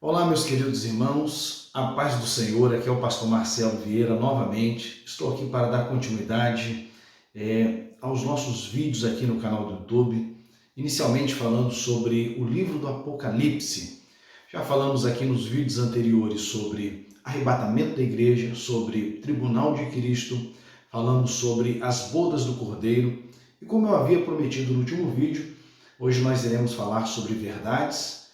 Olá, meus queridos irmãos, a paz do Senhor. Aqui é o pastor Marcelo Vieira novamente. Estou aqui para dar continuidade aos nossos vídeos aqui no canal do YouTube, inicialmente falando sobre o livro do Apocalipse. Já falamos aqui nos vídeos anteriores sobre arrebatamento da igreja, sobre tribunal de Cristo, falamos sobre as bodas do Cordeiro e, como eu havia prometido no último vídeo, hoje nós iremos falar sobre verdades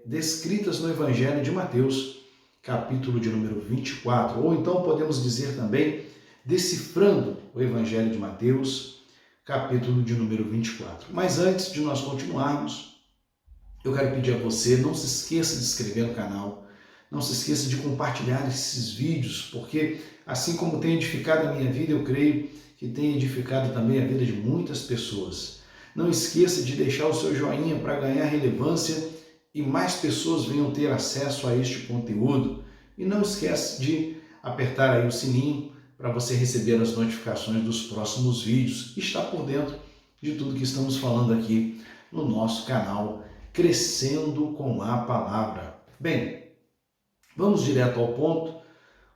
descritas no Evangelho de Mateus, capítulo de número 24, ou então podemos dizer também, decifrando o Evangelho de Mateus, capítulo de número 24. Mas antes de nós continuarmos, eu quero pedir a você, não se esqueça de se inscrever no canal, não se esqueça de compartilhar esses vídeos, porque assim como tem edificado a minha vida, eu creio que tem edificado também a vida de muitas pessoas. Não esqueça de deixar o seu joinha para ganhar relevância e mais pessoas venham ter acesso a este conteúdo. E não esquece de apertar aí o sininho para você receber as notificações dos próximos vídeos e estar por dentro de tudo que estamos falando aqui no nosso canal Crescendo com a Palavra. Bem, vamos direto ao ponto.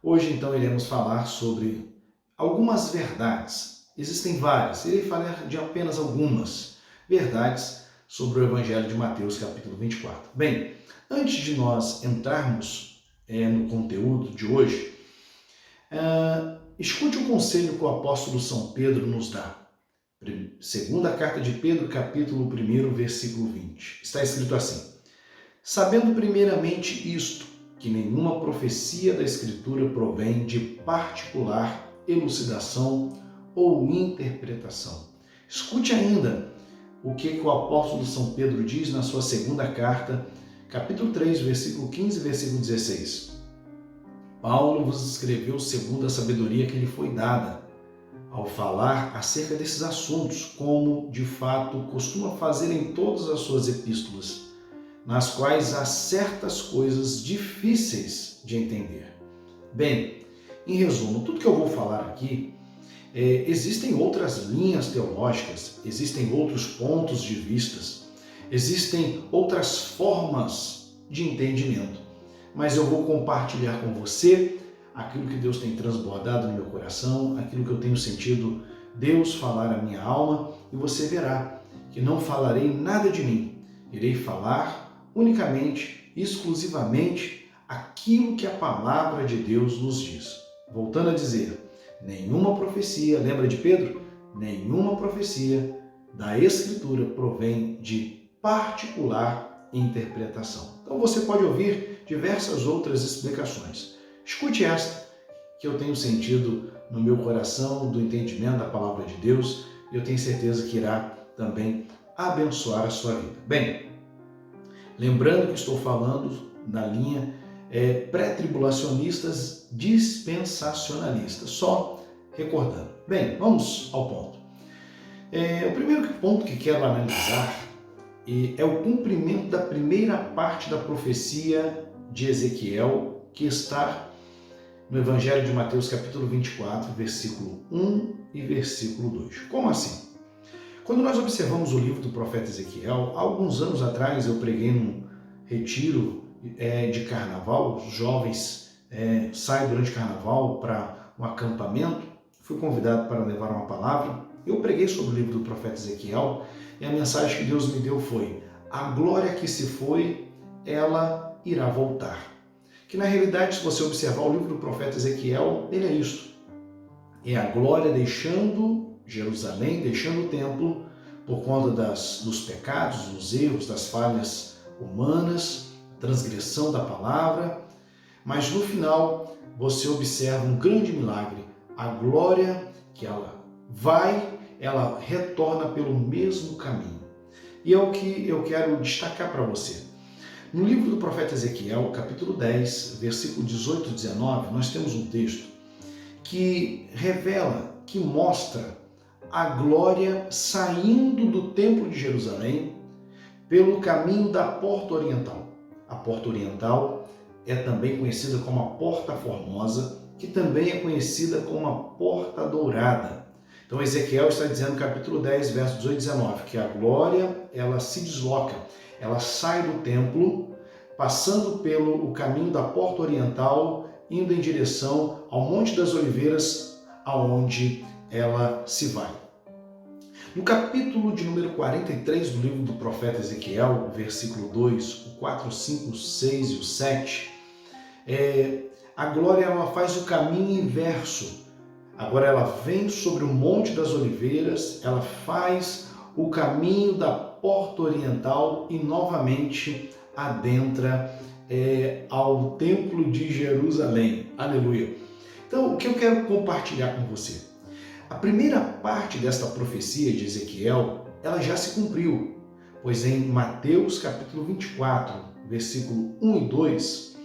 Hoje então iremos falar sobre algumas verdades. Existem várias, irei falar de apenas algumas verdades sobre o Evangelho de Mateus, capítulo 24. Bem, antes de nós entrarmos no conteúdo de hoje, escute o conselho que o apóstolo São Pedro nos dá. Segunda carta de Pedro, capítulo 1, versículo 20. Está escrito assim: sabendo primeiramente isto, que nenhuma profecia da Escritura provém de particular elucidação ou interpretação. Escute ainda o que o apóstolo São Pedro diz na sua segunda carta, capítulo 3, versículo 15 e versículo 16. Paulo vos escreveu segundo a sabedoria que lhe foi dada, ao falar acerca desses assuntos, como, de fato, costuma fazer em todas as suas epístolas, nas quais há certas coisas difíceis de entender. Bem, em resumo, tudo que eu vou falar aqui, existem outras linhas teológicas, existem outros pontos de vistas, existem outras formas de entendimento, mas eu vou compartilhar com você aquilo que Deus tem transbordado no meu coração, aquilo que eu tenho sentido Deus falar à minha alma, e você verá que não falarei nada de mim, irei falar unicamente, exclusivamente, aquilo que a palavra de Deus nos diz. Voltando a dizer, nenhuma profecia, lembra de Pedro? Nenhuma profecia da Escritura provém de particular interpretação. Então você pode ouvir diversas outras explicações. Escute esta, que eu tenho sentido no meu coração, do entendimento da palavra de Deus, e eu tenho certeza que irá também abençoar a sua vida. Bem, lembrando que estou falando na linha pré-tribulacionistas dispensacionalistas, só recordando. Bem, vamos ao ponto. O primeiro ponto que quero analisar é o cumprimento da primeira parte da profecia de Ezequiel, que está no Evangelho de Mateus, capítulo 24, versículo 1 e versículo 2. Como assim? Quando nós observamos o livro do profeta Ezequiel, há alguns anos atrás eu preguei num retiro de carnaval, os jovens saem durante carnaval para um acampamento, fui convidado para levar uma palavra, eu preguei sobre o livro do profeta Ezequiel e a mensagem que Deus me deu foi: a glória que se foi, ela irá voltar. Que na realidade, se você observar o livro do profeta Ezequiel, ele é isto, é a glória deixando Jerusalém, deixando o templo por conta dos pecados, dos erros, das falhas humanas, transgressão da palavra, mas no final você observa um grande milagre, a glória que ela retorna pelo mesmo caminho. E é o que eu quero destacar para você. No livro do profeta Ezequiel, capítulo 10, versículo 18 e 19, nós temos um texto que revela, que mostra a glória saindo do templo de Jerusalém pelo caminho da porta oriental. A porta oriental é também conhecida como a Porta Formosa, que também é conhecida como a Porta Dourada. Então Ezequiel está dizendo no capítulo 10, versos 18 e 19, que a glória ela se desloca, ela sai do templo passando pelo o caminho da Porta Oriental, indo em direção ao Monte das Oliveiras, aonde ela se vai. No capítulo de número 43 do livro do profeta Ezequiel, versículo 2, o 4, 5, o 6 e o 7, a glória ela faz o caminho inverso. Agora ela vem sobre o Monte das Oliveiras, ela faz o caminho da Porta Oriental e novamente adentra ao Templo de Jerusalém. Aleluia! Então, o que eu quero compartilhar com você? A primeira parte desta profecia de Ezequiel, ela já se cumpriu, pois em Mateus capítulo 24, versículo 1 e 2,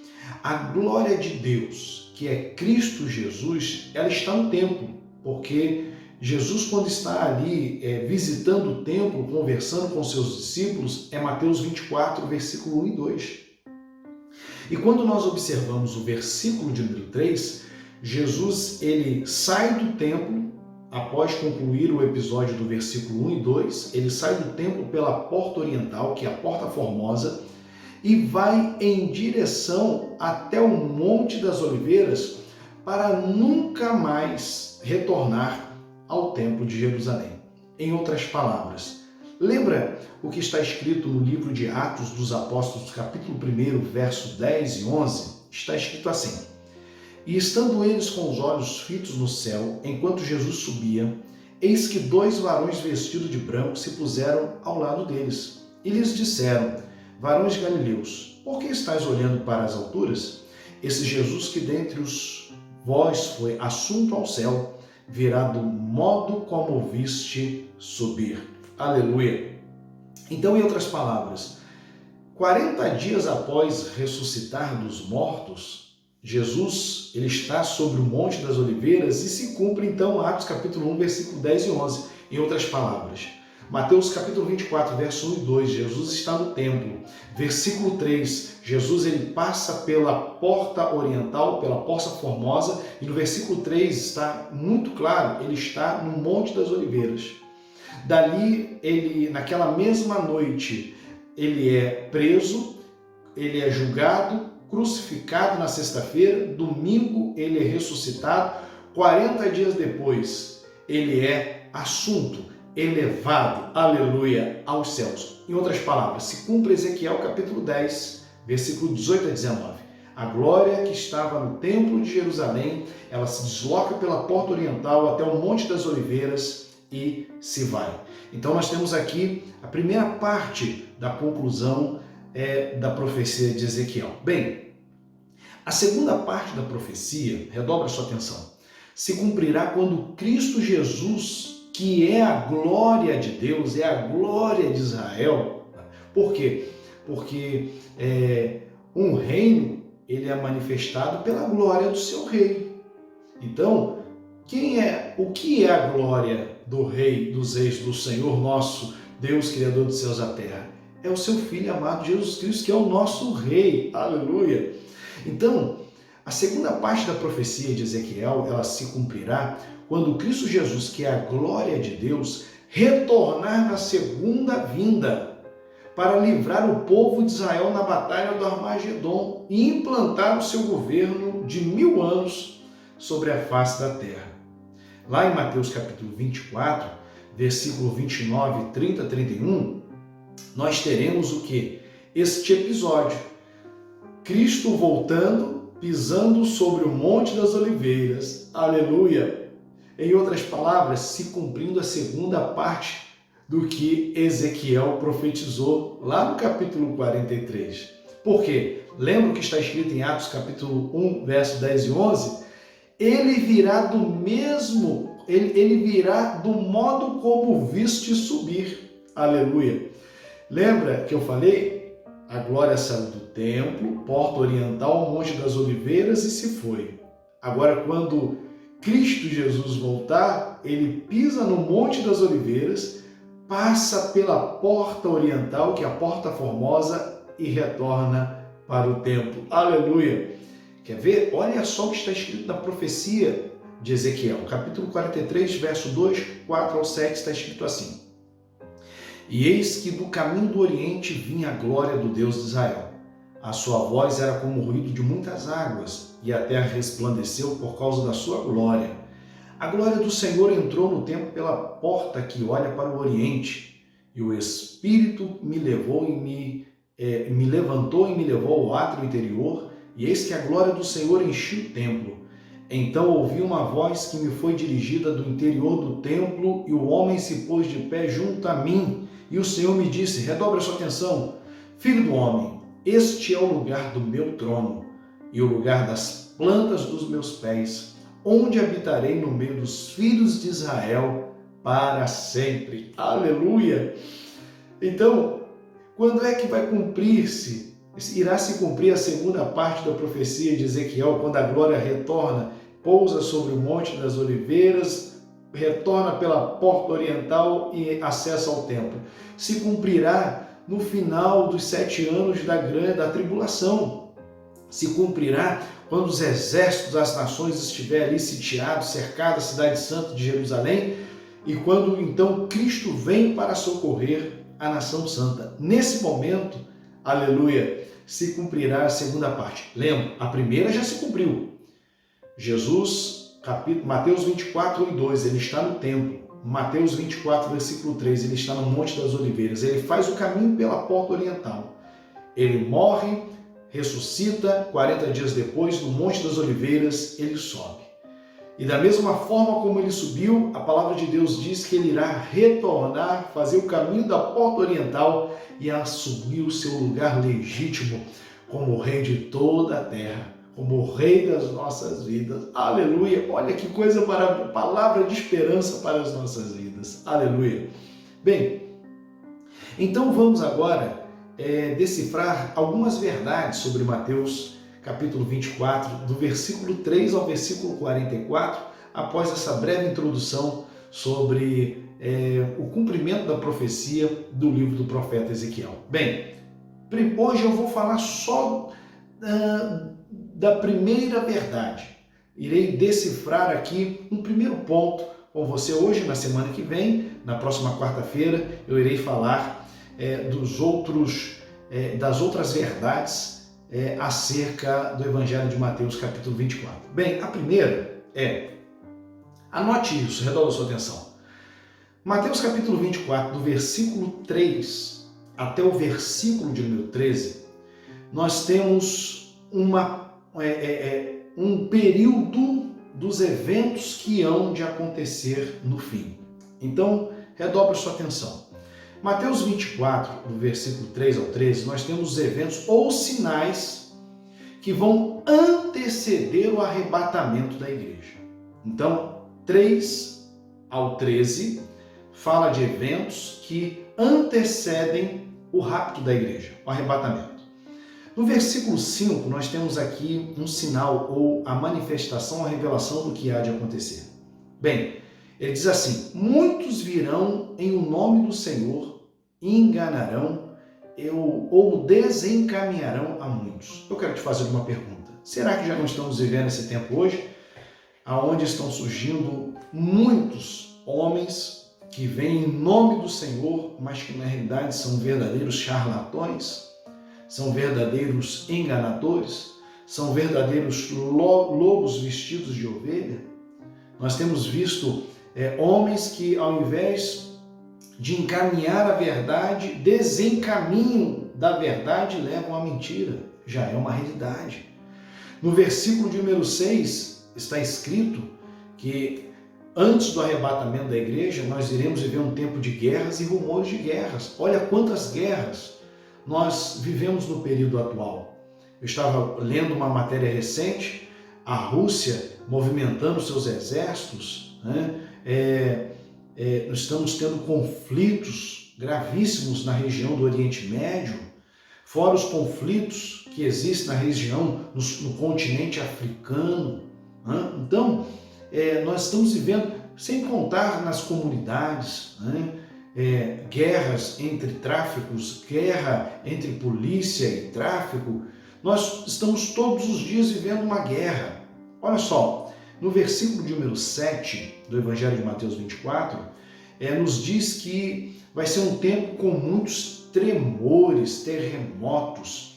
a glória de Deus, que é Cristo Jesus, ela está no templo, porque Jesus, quando está ali visitando o templo, conversando com seus discípulos, é Mateus 24, versículo 1 e 2. E quando nós observamos o versículo de número 3, Jesus ele sai do templo, após concluir o episódio do versículo 1 e 2, ele sai do templo pela Porta Oriental, que é a Porta Formosa, e vai em direção até o Monte das Oliveiras para nunca mais retornar ao Templo de Jerusalém. Em outras palavras, lembra o que está escrito no livro de Atos dos Apóstolos, capítulo 1, versos 10 e 11? Está escrito assim: E estando eles com os olhos fitos no céu, enquanto Jesus subia, eis que 2 varões vestidos de branco se puseram ao lado deles. E lhes disseram: Varões galileus, por que estáis olhando para as alturas? Esse Jesus que dentre vós foi assunto ao céu, virá do modo como o viste subir. Aleluia! Então, em outras palavras, 40 dias após ressuscitar dos mortos, Jesus ele está sobre o Monte das Oliveiras e se cumpre então Atos capítulo 1, versículo 10 e 11. Em outras palavras, Mateus capítulo 24, verso 1 e 2, Jesus está no templo. Versículo 3, Jesus ele passa pela Porta Oriental, pela Porta Formosa, e no versículo 3 está muito claro, ele está no Monte das Oliveiras. Dali, ele, naquela mesma noite, ele é preso, ele é julgado, crucificado na sexta-feira, domingo ele é ressuscitado, 40 dias depois ele é assunto, elevado, aleluia, aos céus. Em outras palavras, se cumpre Ezequiel capítulo 10, versículo 18 a 19. A glória que estava no templo de Jerusalém, ela se desloca pela Porta Oriental até o Monte das Oliveiras e se vai. Então nós temos aqui a primeira parte da conclusão da profecia de Ezequiel. Bem, a segunda parte da profecia, redobra sua atenção, se cumprirá quando Cristo Jesus, que é a glória de Deus, é a glória de Israel. Por quê? Porque um reino ele é manifestado pela glória do seu rei. Então, o que é a glória do Rei dos Reis, do Senhor nosso, Deus Criador dos céus e da terra? É o seu Filho amado Jesus Cristo, que é o nosso Rei. Aleluia! Então, a segunda parte da profecia de Ezequiel, ela se cumprirá quando Cristo Jesus, que é a glória de Deus, retornar na segunda vinda para livrar o povo de Israel na batalha do Armagedon e implantar o seu governo de 1000 anos sobre a face da terra. Lá em Mateus capítulo 24, versículo 29, 30, 31, nós teremos o quê? Este episódio. Cristo voltando, pisando sobre o Monte das Oliveiras. Aleluia! Em outras palavras, se cumprindo a segunda parte do que Ezequiel profetizou lá no capítulo 43. Por quê? Lembra o que está escrito em Atos capítulo 1, verso 10 e 11? Ele virá do mesmo, ele virá do modo como viste subir. Aleluia! Lembra que eu falei? A glória saiu do templo, Porta Oriental, Monte das Oliveiras e se foi. Agora, quando Cristo Jesus voltar, ele pisa no Monte das Oliveiras, passa pela Porta Oriental, que é a Porta Formosa, e retorna para o templo. Aleluia! Quer ver? Olha só o que está escrito na profecia de Ezequiel. Capítulo 43, verso 2, 4 ao 7, está escrito assim: E eis que do caminho do Oriente vinha a glória do Deus de Israel. A sua voz era como o ruído de muitas águas, e a terra resplandeceu por causa da sua glória. A glória do Senhor entrou no templo pela porta que olha para o oriente, e o Espírito me levantou e me levou ao átrio interior, e eis que a glória do Senhor encheu o templo. Então ouvi uma voz que me foi dirigida do interior do templo, e o homem se pôs de pé junto a mim, e o Senhor me disse: redobre a sua atenção, filho do homem, este é o lugar do meu trono, e o lugar das plantas dos meus pés, onde habitarei no meio dos filhos de Israel para sempre. Aleluia! Então, quando é que vai cumprir-se? Irá se cumprir a segunda parte da profecia de Ezequiel, quando a glória retorna, pousa sobre o Monte das Oliveiras, retorna pela porta oriental e acessa ao templo. Se cumprirá no final dos 7 anos da tribulação. Se cumprirá quando os exércitos das nações estiverem ali sitiados, cercados a cidade santa de Jerusalém, e quando então Cristo vem para socorrer a nação santa. Nesse momento, aleluia, se cumprirá a segunda parte. Lembra, a primeira já se cumpriu. Jesus, Mateus 24, 1 e 2, ele está no templo. Mateus 24, versículo 3, ele está no Monte das Oliveiras. Ele faz o caminho pela porta oriental. Ele morre, ressuscita, 40 dias depois, no Monte das Oliveiras, ele sobe. E da mesma forma como ele subiu, a palavra de Deus diz que ele irá retornar, fazer o caminho da porta oriental e assumir o seu lugar legítimo como o rei de toda a terra, como o rei das nossas vidas. Aleluia! Olha que coisa para palavra de esperança para as nossas vidas. Aleluia! Bem, então vamos agora decifrar algumas verdades sobre Mateus capítulo 24, do versículo 3 ao versículo 44, após essa breve introdução sobre o cumprimento da profecia do livro do profeta Ezequiel. Bem, hoje eu vou falar só da primeira verdade. Irei decifrar aqui um primeiro ponto com você hoje, na semana que vem, na próxima quarta-feira, eu irei falar das outras verdades acerca do Evangelho de Mateus, capítulo 24. Bem, a primeira anote isso, redobre a sua atenção. Mateus, capítulo 24, do versículo 3 até o versículo de número 13, nós temos um período dos eventos que hão de acontecer no fim. Então, redobre a sua atenção. Mateus 24, do versículo 3 ao 13, nós temos os eventos ou sinais que vão anteceder o arrebatamento da igreja. Então, 3 ao 13 fala de eventos que antecedem o rapto da igreja, o arrebatamento. No versículo 5, nós temos aqui um sinal ou a manifestação, a revelação do que há de acontecer. Bem, ele diz assim: muitos virão em o nome do Senhor e enganarão ou desencaminharão a muitos. Eu quero te fazer uma pergunta. Será que já não estamos vivendo esse tempo hoje, aonde estão surgindo muitos homens que vêm em nome do Senhor, mas que na realidade são verdadeiros charlatões, são verdadeiros enganadores, são verdadeiros lobos vestidos de ovelha? Nós temos visto homens que, ao invés de encaminhar a verdade, desencaminham da verdade e levam à mentira. Já é uma realidade. No versículo de número 6 está escrito que antes do arrebatamento da igreja nós iremos viver um tempo de guerras e rumores de guerras. Olha quantas guerras nós vivemos no período atual. Eu estava lendo uma matéria recente, a Rússia movimentando seus exércitos, nós estamos tendo conflitos gravíssimos na região do Oriente Médio, fora os conflitos que existem na região, no continente africano. Então, nós estamos vivendo, sem contar nas comunidades, guerras entre tráficos, guerra entre polícia e tráfico. Nós estamos todos os dias vivendo uma guerra. Olha só, no versículo de número 7 do Evangelho de Mateus 24, nos diz que vai ser um tempo com muitos tremores, terremotos,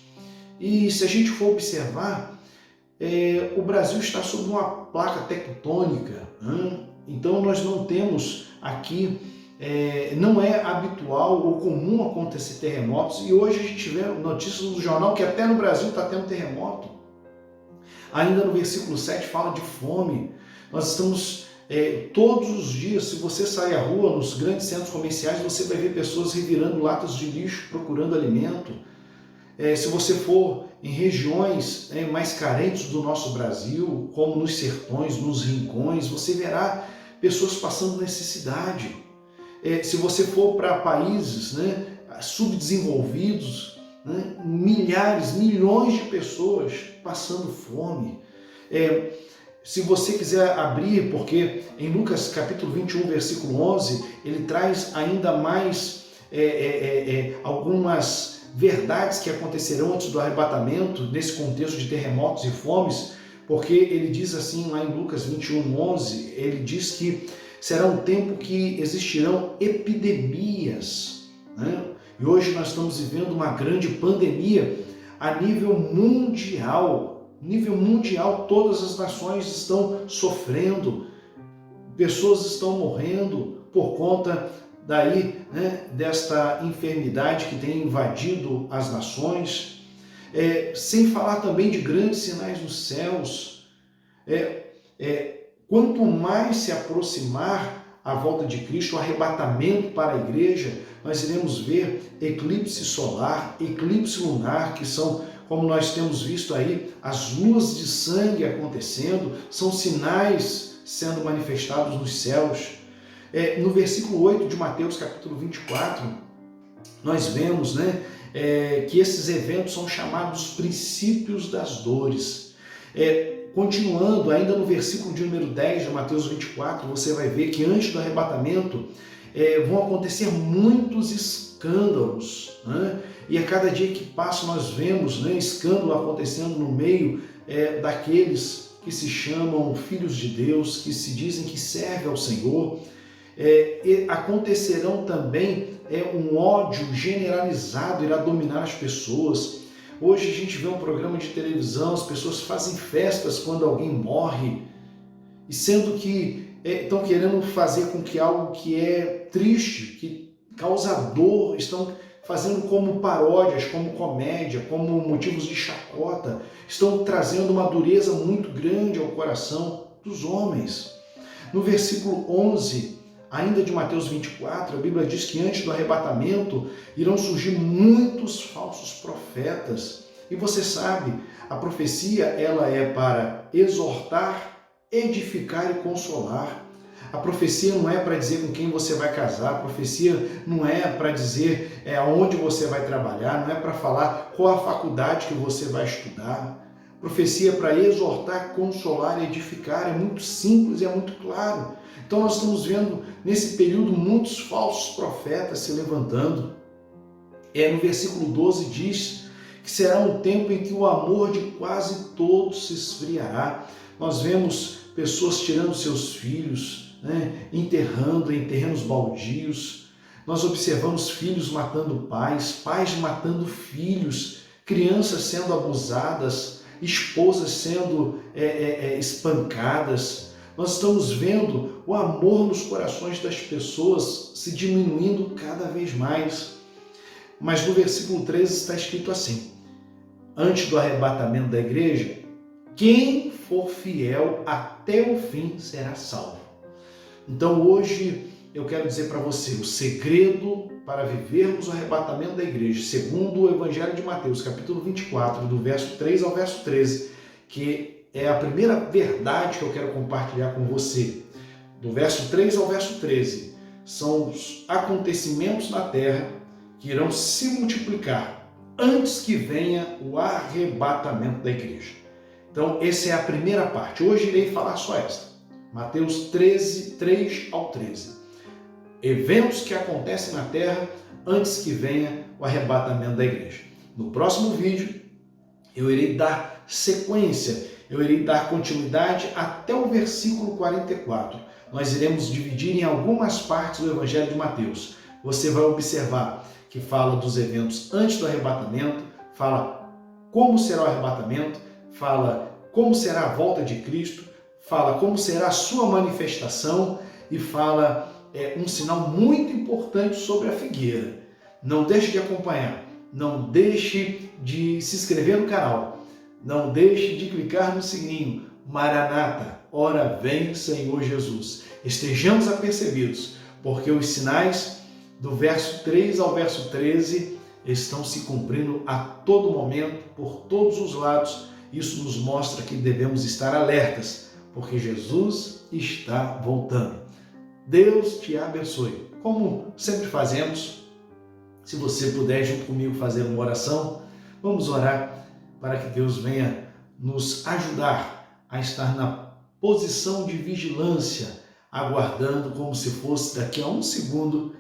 E se a gente for observar, o Brasil está sob uma placa tectônica, né? Então nós não temos aqui, não é habitual ou comum acontecer terremotos, e hoje a gente vê notícias no jornal que até no Brasil está tendo terremoto. Ainda no versículo 7 fala de fome. Nós estamos todos os dias, se você sair à rua, nos grandes centros comerciais, você vai ver pessoas revirando latas de lixo, procurando alimento. Se você for em regiões mais carentes do nosso Brasil, como nos sertões, nos rincões, você verá pessoas passando necessidade. Se você for para países subdesenvolvidos, milhares, milhões de pessoas passando fome. Se você quiser abrir, porque em Lucas capítulo 21, versículo 11, ele traz ainda mais algumas verdades que acontecerão antes do arrebatamento, nesse contexto de terremotos e fomes, porque ele diz assim lá em Lucas 21, 11, ele diz que será um tempo que existirão epidemias, né? E hoje nós estamos vivendo uma grande pandemia a nível mundial. Nível mundial, todas as nações estão sofrendo, pessoas estão morrendo por conta desta enfermidade que tem invadido as nações, sem falar também de grandes sinais nos céus. Quanto mais se aproximar a volta de Cristo, o arrebatamento para a igreja, nós iremos ver eclipse solar, eclipse lunar, que são, como nós temos visto aí, as luas de sangue acontecendo, são sinais sendo manifestados nos céus. No versículo 8 de Mateus, capítulo 24, nós vemos que esses eventos são chamados princípios das dores. Continuando, ainda no versículo de número 10 de Mateus 24, você vai ver que antes do arrebatamento vão acontecer muitos escândalos, né? E a cada dia que passa nós vemos escândalo acontecendo no meio daqueles que se chamam filhos de Deus, que se dizem que servem ao Senhor. Acontecerão também um ódio generalizado, irá dominar as pessoas. Hoje a gente vê um programa de televisão, as pessoas fazem festas quando alguém morre, e sendo que estão querendo fazer com que algo que é triste, que causa dor, estão fazendo como paródias, como comédia, como motivos de chacota, estão trazendo uma dureza muito grande ao coração dos homens. No versículo 11, ainda de Mateus 24, a Bíblia diz que antes do arrebatamento irão surgir muitos falsos profetas. E você sabe, a profecia ela é para exortar, edificar e consolar. A profecia não é para dizer com quem você vai casar, a profecia não é para dizer aonde você vai trabalhar, não é para falar qual a faculdade que você vai estudar. A profecia é para exortar, consolar e edificar, é muito simples e é muito claro. Então nós estamos vendo nesse período muitos falsos profetas se levantando. No versículo 12 diz que será um tempo em que o amor de quase todos se esfriará. Nós vemos pessoas tirando seus filhos, enterrando em terrenos baldios. Nós observamos filhos matando pais, pais matando filhos, crianças sendo abusadas, esposas sendo espancadas. Nós estamos vendo o amor nos corações das pessoas se diminuindo cada vez mais. Mas no versículo 13 está escrito assim: antes do arrebatamento da igreja, quem for fiel até o fim será salvo. Então hoje eu quero dizer para você, o segredo para vivermos o arrebatamento da igreja, segundo o Evangelho de Mateus, capítulo 24, do verso 3 ao verso 13, que é a primeira verdade que eu quero compartilhar com você. Do verso 3 ao verso 13, são os acontecimentos na terra que irão se multiplicar antes que venha o arrebatamento da igreja. Então, essa é a primeira parte. Hoje irei falar só esta. Mateus 13, 3 ao 13. Eventos que acontecem na terra antes que venha o arrebatamento da igreja. No próximo vídeo, eu irei dar sequência, eu irei dar continuidade até o versículo 44. Nós iremos dividir em algumas partes do Evangelho de Mateus. Você vai observar que fala dos eventos antes do arrebatamento, fala como será o arrebatamento, fala como será a volta de Cristo, fala como será a sua manifestação e fala um sinal muito importante sobre a figueira. Não deixe de acompanhar, não deixe de se inscrever no canal, não deixe de clicar no sininho. Maranata, ora vem Senhor Jesus. Estejamos apercebidos, porque os sinais do verso 3 ao verso 13 estão se cumprindo a todo momento, por todos os lados. Isso nos mostra que devemos estar alertas, porque Jesus está voltando. Deus te abençoe. Como sempre fazemos, se você puder junto comigo fazer uma oração, vamos orar para que Deus venha nos ajudar a estar na posição de vigilância, aguardando como se fosse daqui a um segundo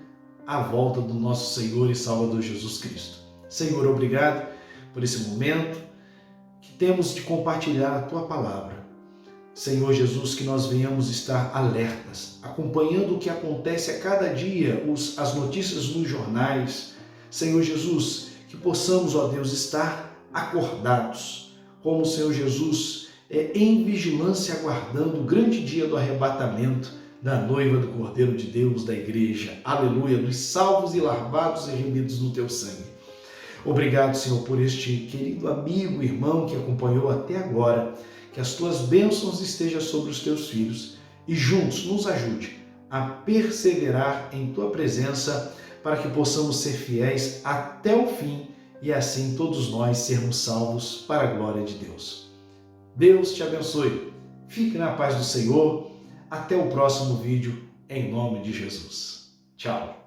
a volta do nosso Senhor e Salvador Jesus Cristo. Senhor, obrigado por esse momento que temos de compartilhar a Tua palavra. Senhor Jesus, que nós venhamos estar alertas, acompanhando o que acontece a cada dia, as notícias nos jornais. Senhor Jesus, que possamos, ó Deus, estar acordados, como o Senhor Jesus em vigilância, aguardando o grande dia do arrebatamento da noiva do Cordeiro de Deus, da igreja. Aleluia, dos salvos e lavados e remidos no Teu sangue. Obrigado, Senhor, por este querido amigo, irmão que acompanhou até agora. Que as Tuas bênçãos estejam sobre os Teus filhos e juntos nos ajude a perseverar em Tua presença para que possamos ser fiéis até o fim e assim todos nós sermos salvos para a glória de Deus. Deus te abençoe. Fique na paz do Senhor. Até o próximo vídeo, em nome de Jesus. Tchau.